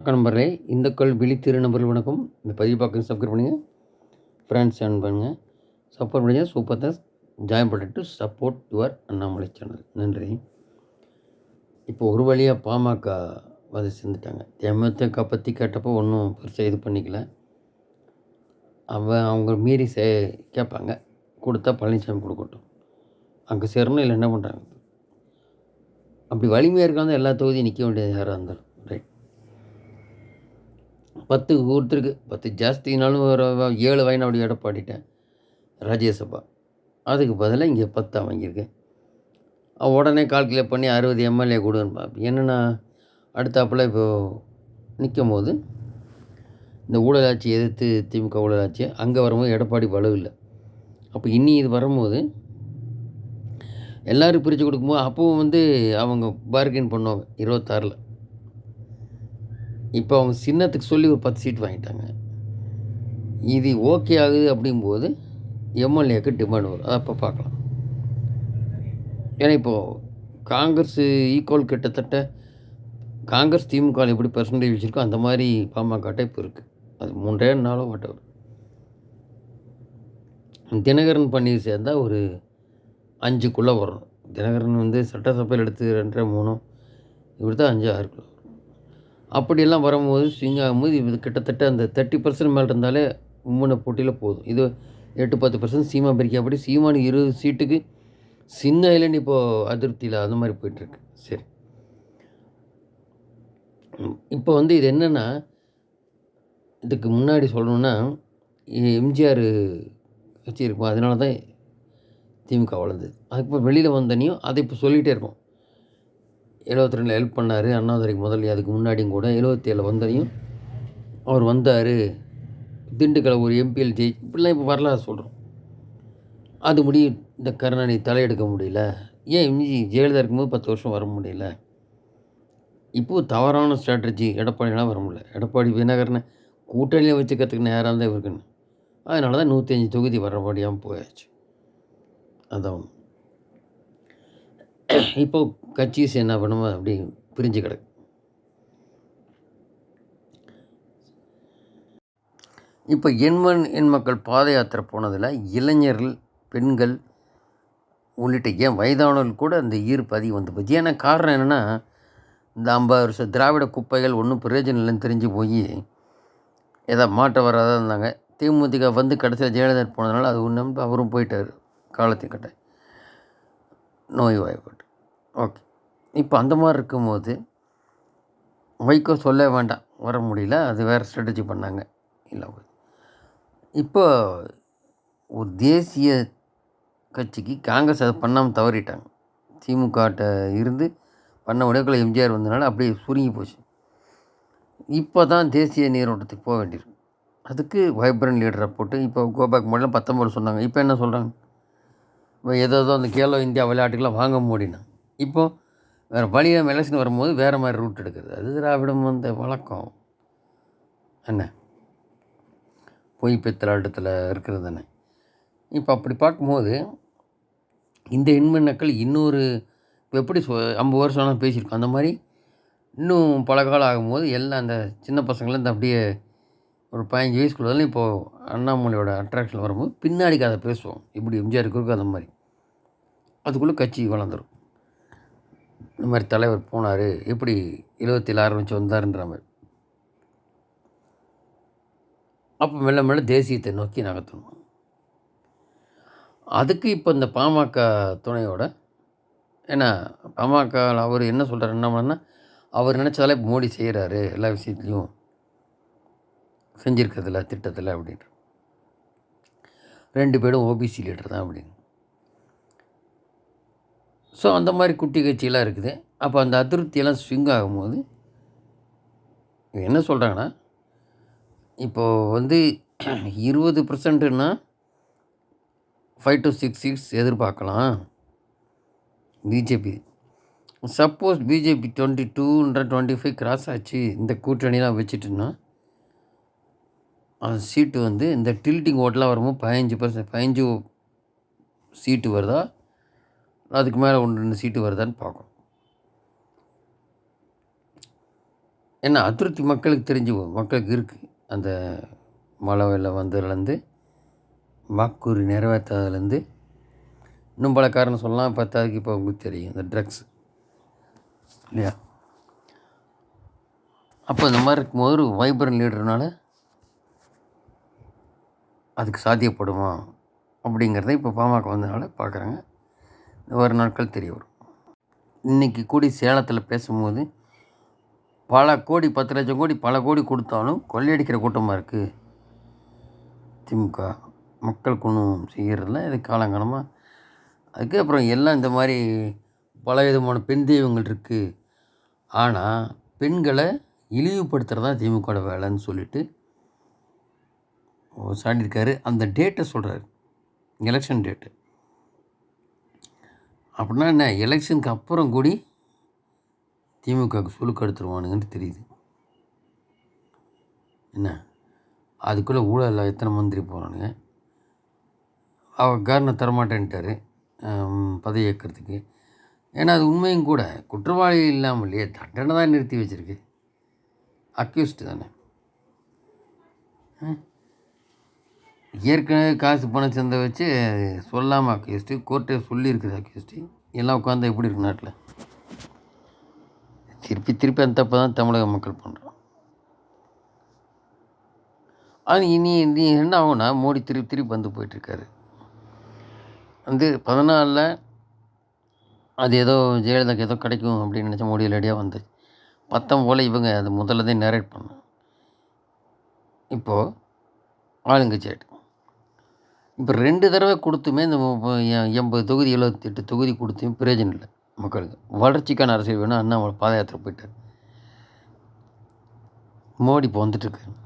வணக்கம் நண்பர்களே, இந்துக்கள் விழித்திரு நண்பர்கள் வணக்கம். இந்த பதிவு பார்க்க சப்ஸ்கிரைப் பண்ணுங்கள், ஃப்ரெண்ட்ஸ் ஆன் பண்ணுங்கள், சப்போர்ட் பண்ணுங்கள். சூப்பர் தஸ் ஜாயின் பண்ணிட்டு சப்போர்ட் யுவர் அண்ணாமலை சேனல். நன்றி. இப்போ ஒரு வழியாக பாமக வந்து சேர்ந்துட்டாங்க. தேமுதிக பற்றி கேட்டப்போ ஒன்றும் பெருசாக இது பண்ணிக்கல. அவங்க மீறி கேட்பாங்க. கொடுத்தா பழனிசாமி கொடுக்கட்டும். அங்கே சேரணும், இல்லை என்ன பண்ணுறாங்க. அப்படி வலிமையாக இருக்காங்க. எல்லா தொகுதியும் நிற்க வேண்டியது யாராக இருந்தாலும் ரைட். 10 ஒருத்தருக்கு 10 ஜாஸ்தினாலும் ஒரு 7 வயநாடு எடப்பாடிட்டேன் ராஜ்யசபா. அதுக்கு பதிலாக இங்கே 10 வாங்கியிருக்கேன். உடனே கால்குலேட் பண்ணி 60 எம்எல்ஏ கொடுன்னு பார்ப்பேன். என்னென்னா அடுத்தாப்பில் இப்போது நிற்கும் போது இந்த ஊழலாட்சி எதிர்த்து திமுக ஊழலாட்சி அங்கே வரும்போது எடப்பாடி வலு இல்லை. அப்போ இன்னி இது வரும்போது எல்லோரும் பிரித்து கொடுக்கும்போது அப்போவும் வந்து அவங்க பார்கெயின் பண்ணுவாங்க 26. இப்போ அவங்க சின்னத்துக்கு சொல்லி ஒரு 10 சீட் வாங்கிட்டாங்க. இது ஓகே ஆகுது அப்படிங்கும்போது எம்எல்ஏக்கு டிமாண்ட் வரும். அதை அப்போ பார்க்கலாம். ஏன்னா இப்போது காங்கிரஸ் ஈக்குவல் கிட்டத்தட்ட காங்கிரஸ் திமுக எப்படி பெர்சன்டேஜ் வச்சுருக்கோ அந்த மாதிரி பாமக இப்போ இருக்குது. அது 3.4 வாட்டவர். தினகரன் பன்னீர் சேர்ந்தால் ஒரு 5க்குள்ளே வரணும். தினகரன் வந்து சட்டசபையில் எடுத்து 2 3 இப்படி தான் 5 6 அப்படியெல்லாம் வரும்போது ஸ்விங் ஆகும்போது இது கிட்டத்தட்ட அந்த 30% மேலே இருந்தாலே மும்முனை போட்டியில் போதும். இது 8-10% சீமா பிரிக்கப்படி சீமானு 20 சீட்டுக்கு சின்ன ஐலண்ட் இப்போது அதிருப்தியில் அந்த மாதிரி போயிட்டுருக்கு. சரி, இப்போ வந்து இது என்னென்னா இதுக்கு முன்னாடி சொல்லணுன்னா எம்ஜிஆர் கட்சி இருக்கும், அதனால தான் திமுக வளர்ந்தது. அதுக்கப்புறம் வெளியில் வந்தனையும் அதை இப்போ சொல்லிகிட்டே இருக்கோம். 72 ஹெல்ப் பண்ணார் அண்ணாதுரைக்கு முதல்ல. அதுக்கு முன்னாடியும் கூட 77 வந்தனையும் அவர் வந்தார். திண்டுக்கலை ஒரு எம்பிஎல் இப்படிலாம் இப்போ வரலாறு சொல்கிறோம். அது முடியும். இந்த கருணாநிதி தலையெடுக்க முடியல. ஏன் ஜெயலலிதா இருக்கும்போது 10 வருஷம் வர முடியல. இப்போது தவறான ஸ்ட்ராட்டஜி எடப்பாடிலாம் வர முடியல. எடப்பாடி வினகரனை கூட்டணியில் வச்சுக்கிறதுக்கு நேராக தான் இருக்குன்னு. அதனால தான் 105 தொகுதி வரபடியாமல் போயாச்சு. அதான் இப்போது கட்சிஸ் என்ன பண்ணுமோ அப்படி பிரிஞ்சு கிடக்கு. இப்போ என் மக்கள் பாத யாத்திரை போனதில் இளைஞர்கள், பெண்கள் உள்ளிட்ட ஏன் வயதானவர்கள் கூட அந்த ஈர்ப்பு அதிகம் வந்து போச்சு. ஏன்னா காரணம் என்னென்னா இந்த 50 வருஷம் திராவிட குப்பைகள் ஒன்றும் பிரயோஜனம் இல்லைன்னு தெரிஞ்சு போய் ஏதாவது மாற்றம் வராதான் இருந்தாங்க. தேமுதிக வந்து கடைசியில் ஜெயலலிதா போனதுனால அது ஒன்றும் அவரும் போயிட்டார் காலத்தின் கட்ட நோய் வாய்ப்பட்டு. ஓகே, இப்போ அந்த மாதிரி இருக்கும்போது வைகோ சொல்ல வேண்டாம், வர முடியல. அது வேறு ஸ்ட்ராட்டஜி பண்ணாங்க. இல்லை இப்போ ஒரு தேசிய கட்சிக்கு காங்கிரஸ் அதை பண்ணாமல் தவறிட்டாங்க. திமுகட்ட இருந்து பண்ண உடற்களை எம்ஜிஆர் வந்ததுனால அப்படியே சுருங்கி போச்சு. இப்போ தான் தேசிய நீரோட்டத்துக்கு போக வேண்டியிருக்கு. அதுக்கு வைப்ரண்ட் லீடரை போட்டு இப்போ கோபேக் மாடலாம் 19 சொன்னாங்க. இப்போ என்ன சொல்கிறாங்க, இப்போ ஏதோ அந்த கேலோ இந்தியா விளையாட்டுக்கெலாம் வாங்க முடியும். இப்போது வேறு வழியாக எலெக்ஷன் வரும்போது வேறு மாதிரி ரூட் எடுக்கிறது. அது திராவிடம் வந்த வழக்கம். என்ன பொய் பித்தலாட்டத்தில் இருக்கிறது தானே. இப்போ அப்படி பார்க்கும்போது இந்த எண்மண்ணக்கள் இன்னொரு இப்போ எப்படி 50 வருஷம் ஆனால் பேசியிருக்கோம். அந்த மாதிரி இன்னும் பல காலம் ஆகும்போது எல்லாம் அந்த சின்ன பசங்கள்லேருந்து அப்படியே ஒரு 15 வயசுக்குள்ளே இப்போது அண்ணாமலையோட அட்ராக்ஷன் வரும்போது பின்னாடி கதை பேசுவோம். இப்படி எம்ஜிஆருக்கு இருக்கும் அந்த மாதிரி. அதுக்குள்ளே கட்சி வளர்ந்துடும். இந்த மாதிரி தலைவர் போனார், எப்படி 77 ஆரம்பித்து வந்தாருன்ற மாதிரி. அப்போ மெல்ல மெல்ல தேசியத்தை நோக்கி நகர்த்தணும். அதுக்கு இப்போ இந்த பாமக துணையோட, ஏன்னா பாமக அவர் என்ன சொல்கிறார், என்ன பண்ணா அவர் நினச்சதாலே மோடி செய்கிறாரு எல்லா விஷயத்துலையும் செஞ்சுருக்கிறதில்ல திட்டத்தில் அப்படின்ட்டு. 2 பேரும் ஓபிசி லீடர் தான் அப்படின்னு. ஸோ அந்த மாதிரி குட்டி கட்சியெல்லாம் இருக்குது. அப்போ அந்த அதிருப்தியெல்லாம் ஸ்விங் ஆகும்போது என்ன சொல்கிறாங்கன்னா, இப்போது வந்து 20%ன்னா 5 to 6 சீட்ஸ் எதிர்பார்க்கலாம் பிஜேபி. சப்போஸ் பிஜேபி 22-25 கிராஸ் ஆச்சு, இந்த கூட்டணிலாம் வச்சுட்டுன்னா அந்த சீட்டு வந்து இந்த டில்ட்டிங் ஓட்டெலாம் வரும்போது 15 சீட்டு வருதா, அதுக்கு மேலே 1-2 சீட்டு வருதான்னு பார்க்கணும். ஏன்னா அதிருப்தி மக்களுக்கு தெரிஞ்சு மக்களுக்கு இருக்குது. அந்த மழை வெள்ளம் வந்ததுலேருந்து, வாக்குறுதி நிறைவேற்றாததுலேருந்து, இன்னும் பல காரணம் சொல்லலாம். பத்தாவதுக்கு இப்போ உங்களுக்கு தெரியும் இந்த ட்ரக்ஸ் இல்லையா? அப்போ இந்த மாதிரி இருக்கும்போது ஒரு வைப்ரண்ட் லீடர்னால அதுக்கு சாத்தியப்படுமா அப்படிங்கிறத இப்போ பாமக வந்ததுனால பார்க்குறாங்க. வரும் நாட்கள் தெரிய வரும். இன்றைக்கி கூடி சேலத்தில் பேசும்போது பல கோடி 10 லட்சம் கோடி பல கோடி கொடுத்தாலும் கொள்ளையடிக்கிற கூட்டமாக இருக்குது திமுக. மக்களுக்கு ஒன்றும் செய்கிறதில்ல. இது காலங்காலமாக அதுக்கு அப்புறம் எல்லாம் இந்த மாதிரி பல விதமான பெண் தெய்வங்கள் இருக்குது. ஆனால் பெண்களை இழிவுபடுத்துகிறதா திமுகவோட வேலைன்னு சொல்லிட்டு சாட்டியிருக்காரு. அந்த டேட்டை சொல்கிறாரு, எலெக்ஷன் டேட்டு. அப்படின்னா என்ன, எலெக்ஷனுக்கு அப்புறம் கூடி திமுகவுக்கு சுழுக்கு எடுத்துருவானுங்கன்னு தெரியுது. என்ன அதுக்குள்ளே ஊழல் எத்தனை மந்திரி போகிறானுங்க. அவர் கவர்னர் தரமாட்டேன்ட்டார் பதவி ஏற்கிறதுக்கு. ஏன்னா அது உண்மையும் கூட. குற்றவாளி இல்லாமல் இல்லையே, தண்டனை தான் நிறுத்தி வச்சுருக்கு. அக்யூஸ்டு தானே. ஏற்கனவே காசு பணம் சந்தை வச்சு சொல்லாமல் அக்யூஸ்டு, கோர்ட்டே சொல்லியிருக்குது அக்யூஸ்டு. எல்லாம் உட்காந்து எப்படி இருக்கு நாட்டில். திருப்பி அந்த தப்பை தான் தமிழக மக்கள் பண்ணுறோம். அது இனி என்ன ஆகும்னா, மோடி திருப்பி வந்து போயிட்டுருக்காரு. வந்து 14 அது ஏதோ ஜெயலலிதாக்கு ஏதோ கிடைக்கும் அப்படின்னு நினச்சா மோடி லேடியாக வந்து 19 போல் இவங்க அது முதல்லதே நேரேட் பண்ணோம். இப்போது ஆளுங்கட்சி ஆகிட்டு இப்போ 2 தடவை கொடுத்துமே இந்த 80 தொகுதி 78 தொகுதி கொடுத்தும் பிரயோஜனம் இல்லை மக்களுக்கு. வளர்ச்சிக்கான அரசியல் வேணும். அண்ணா பாத யாத்திரை போயிட்டார். மோடி இப்போ வந்துட்டுருக்காரு.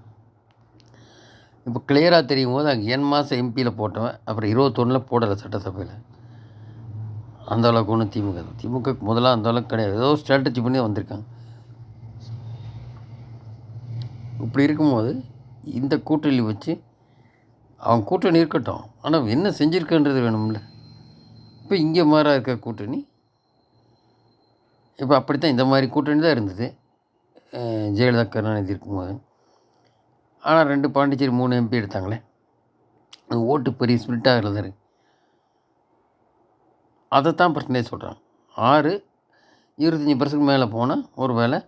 இப்போ கிளியராக தெரியும் போது அங்கே என் மாதம் எம்பியில் போட்டவன் அப்புறம் 21 போடலை சட்டசபையில். அந்த அளவுக்கு ஒன்றும் திமுக முதல்ல அந்த அளவுக்கு கிடையாது. ஏதோ ஸ்ட்ராட்டஜி பண்ணி வந்திருக்காங்க. இப்படி இருக்கும்போது இந்த கூட்டணி வச்சு அவன் கூட்டணி இருக்கட்டும், ஆனால் என்ன செஞ்சுருக்கன்றது வேணும்ல. இப்போ இங்கே மாறாக இருக்க கூட்டணி இப்போ அப்படித்தான் இந்த மாதிரி கூட்டணி தான் இருந்தது ஜெயலலிதா கருணாநிதி இருக்கும்போது. ஆனால் 2 பாண்டிச்சேரி 3 எம்பி எடுத்தாங்களே, அது ஓட்டு பெரிய ஸ்பிளிட்டாக இருந்தார். அதைத்தான் பிரச்சனையே சொல்கிறாங்க. 25% மேலே போனால் ஒரு வேளை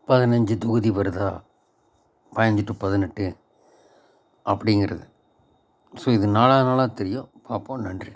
15 தொகுதி வருதா, 15 to 18 அப்படிங்கிறது. ஸோ இது நாளாக தெரியும். பார்ப்போம். நன்றி.